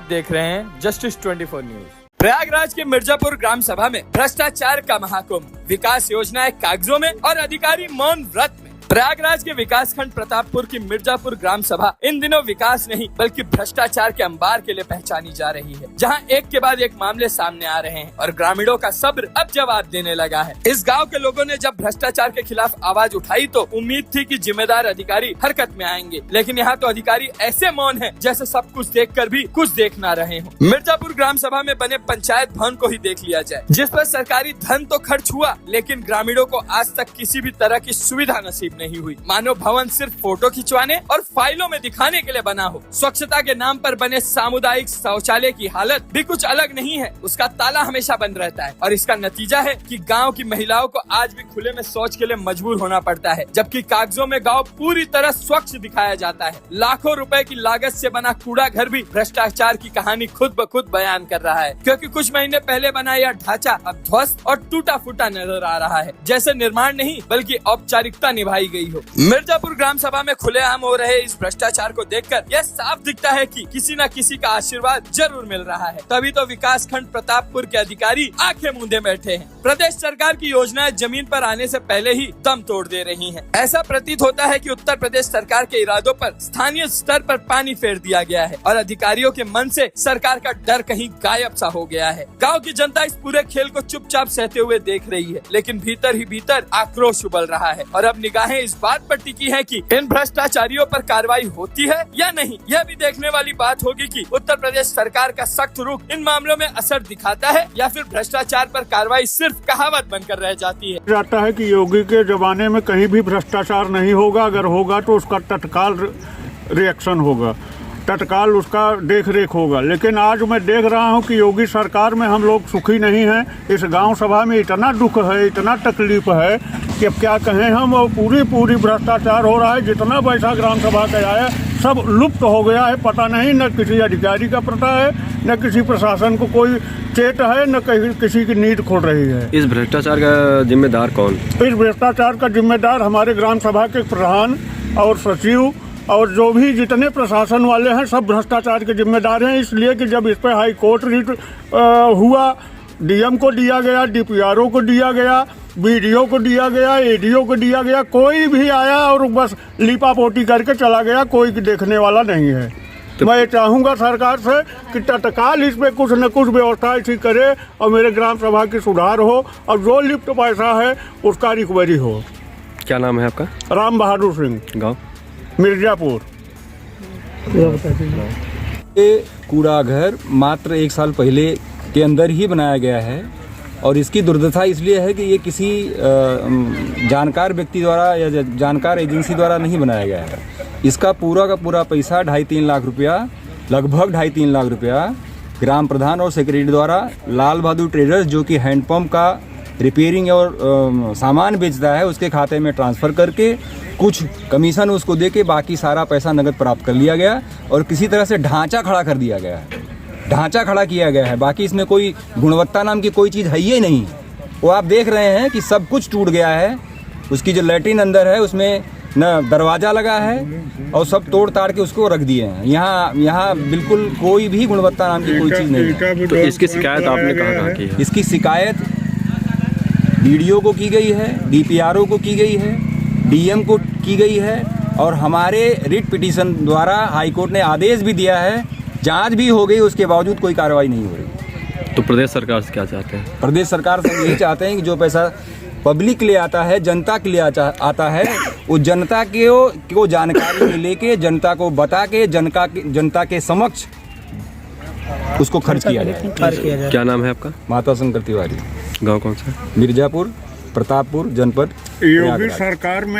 देख रहे हैं जस्टिस 24 न्यूज। प्रयागराज के मिर्जापुर ग्राम सभा में भ्रष्टाचार का महाकुंभ, विकास योजनाएं कागजों में और अधिकारी मौन व्रत में। प्रयागराज के विकास खंड प्रतापपुर की मिर्जापुर ग्राम सभा इन दिनों विकास नहीं बल्कि भ्रष्टाचार के अंबार के लिए पहचानी जा रही है, जहां एक के बाद एक मामले सामने आ रहे हैं और ग्रामीणों का सब्र अब जवाब देने लगा है। इस गांव के लोगों ने जब भ्रष्टाचार के खिलाफ आवाज उठाई तो उम्मीद थी कि जिम्मेदार अधिकारी हरकत में आएंगे, लेकिन यहाँ तो अधिकारी ऐसे मौन है जैसे सब कुछ देखकर भी कुछ देख ना रहे हो। मिर्जापुर ग्राम सभा में बने पंचायत भवन को ही देख लिया जाए, जिस पर सरकारी धन तो खर्च हुआ लेकिन ग्रामीणों को आज तक किसी भी तरह की सुविधा नसीब नहीं हुई। मानो भवन सिर्फ फोटो खिंचवाने और फाइलों में दिखाने के लिए बना हो। स्वच्छता के नाम पर बने सामुदायिक शौचालय की हालत भी कुछ अलग नहीं है, उसका ताला हमेशा बंद रहता है और इसका नतीजा है कि गांव की महिलाओं को आज भी खुले में शौच के लिए मजबूर होना पड़ता है, जबकि कागजों में गांव पूरी तरह स्वच्छ दिखाया जाता है। लाखों रुपए की लागत से बना कूड़ा घर भी भ्रष्टाचार की कहानी खुद ब खुद बयान कर रहा है, क्योंकि कुछ महीने पहले बना यह ढांचा अब ध्वस्त और टूटा फूटा नजर आ रहा है, जैसे निर्माण नहीं बल्कि औपचारिकता निभाई गई हो। मिर्जापुर ग्राम सभा में खुलेआम हो रहे इस भ्रष्टाचार को देखकर यह साफ दिखता है कि किसी न किसी का आशीर्वाद जरूर मिल रहा है, तभी तो विकास खंड प्रतापपुर के अधिकारी आंखें मूंदे बैठे हैं। प्रदेश सरकार की योजनाएं जमीन पर आने से पहले ही दम तोड़ दे रही हैं। ऐसा प्रतीत होता है कि उत्तर प्रदेश सरकार के इरादों पर स्थानीय स्तर पर पानी फेर दिया गया है और अधिकारियों के मन से सरकार का डर कहीं गायब सा हो गया है। गाँव की जनता इस पूरे खेल को चुपचाप सहते हुए देख रही है, लेकिन भीतर ही भीतर आक्रोश उबल रहा है और अब निगाहें इस बात पर टिकी है कि इन भ्रष्टाचारियों पर कार्रवाई होती है या नहीं। यह भी देखने वाली बात होगी कि उत्तर प्रदेश सरकार का सख्त रुख इन मामलों में असर दिखाता है या फिर भ्रष्टाचार पर कार्रवाई सिर्फ कहावत बनकर रह जाती है। जाता है कि योगी के जमाने में कहीं भी भ्रष्टाचार नहीं होगा, अगर होगा तो उसका तत्काल रिएक्शन होगा, तत्काल उसका देख रेख होगा। लेकिन आज मैं देख रहा हूं कि योगी सरकार में हम लोग सुखी नहीं हैं। इस गांव सभा में इतना दुख है, इतना तकलीफ है कि अब क्या कहें हम। और पूरी भ्रष्टाचार हो रहा है। जितना पैसा ग्राम सभा का आया सब लुप्त हो गया है। पता नहीं न किसी अधिकारी का पता है, न किसी प्रशासन को कोई चेत है, न किसी की नींद खुल रही है। इस भ्रष्टाचार का जिम्मेदार कौन? इस भ्रष्टाचार का जिम्मेदार हमारे ग्राम सभा के प्रधान और सचिव और जो भी जितने प्रशासन वाले हैं सब भ्रष्टाचार के जिम्मेदार हैं। इसलिए कि जब इस पर हाई कोर्ट रिट हुआ, डीएम को दिया गया, डीपीआरओ को दिया गया, बीडीओ को दिया गया, एडीओ को दिया गया, कोई भी आया और बस लीपापोती करके चला गया, कोई देखने वाला नहीं है। तो मैं चाहूँगा सरकार से कि तत्काल इस पे कुछ न कुछ व्यवस्था ऐसी करे और मेरे ग्राम सभा की सुधार हो और जो लिप्त पैसा है उसका रिकवरी हो। क्या नाम है आपका? राम बहादुर सिंह, गाँव मिर्जापुर। ये कूड़ा घर मात्र 1 साल पहले के अंदर ही बनाया गया है और इसकी दुर्दशा इसलिए है कि ये किसी जानकार व्यक्ति द्वारा या जानकार एजेंसी द्वारा नहीं बनाया गया है। इसका पूरा का पूरा पैसा 2.5-3 लाख रुपया, लगभग 2.5-3 लाख रुपया ग्राम प्रधान और सेक्रेटरी द्वारा लाल बहादुर ट्रेडर्स, जो कि हैंडपम्प का रिपेयरिंग और सामान बेचता है, उसके खाते में ट्रांसफ़र करके कुछ कमीशन उसको दे के बाकी सारा पैसा नगद प्राप्त कर लिया गया और किसी तरह से ढांचा खड़ा कर दिया गया है, ढांचा खड़ा किया गया है। बाकी इसमें कोई गुणवत्ता नाम की कोई चीज़ है ही नहीं। वो आप देख रहे हैं कि सब कुछ टूट गया है। उसकी जो लैट्रिन अंदर है उसमें न दरवाज़ा लगा है और सब तोड़ ताड़ के उसको रख दिए हैं। यहाँ बिल्कुल कोई भी गुणवत्ता नाम की कोई चीज़ नहीं है। तो इसकी शिकायत आपने कहाँ की है? इसकी शिकायत बीडीओ को की गई है, डीपीआरओ को की गई है, डीएम को की गई है और हमारे रिट पिटीशन द्वारा हाईकोर्ट ने आदेश भी दिया है। जांच भी हो गई, उसके बावजूद कोई कार्रवाई नहीं हो रही। तो प्रदेश सरकार से क्या चाहते हैं? प्रदेश सरकार से यही चाहते हैं कि जो पैसा पब्लिक के लिए आता है, जनता के लिए आता है, वो जनता को जानकारी में लेके, जनता को बता के, जनता के समक्ष उसको खर्च किया जाए। क्या नाम है आपका? माता शंकर तिवारी। गाँव कौन सा? मिर्जापुर, प्रतापपुर जनपद। योगी सरकार में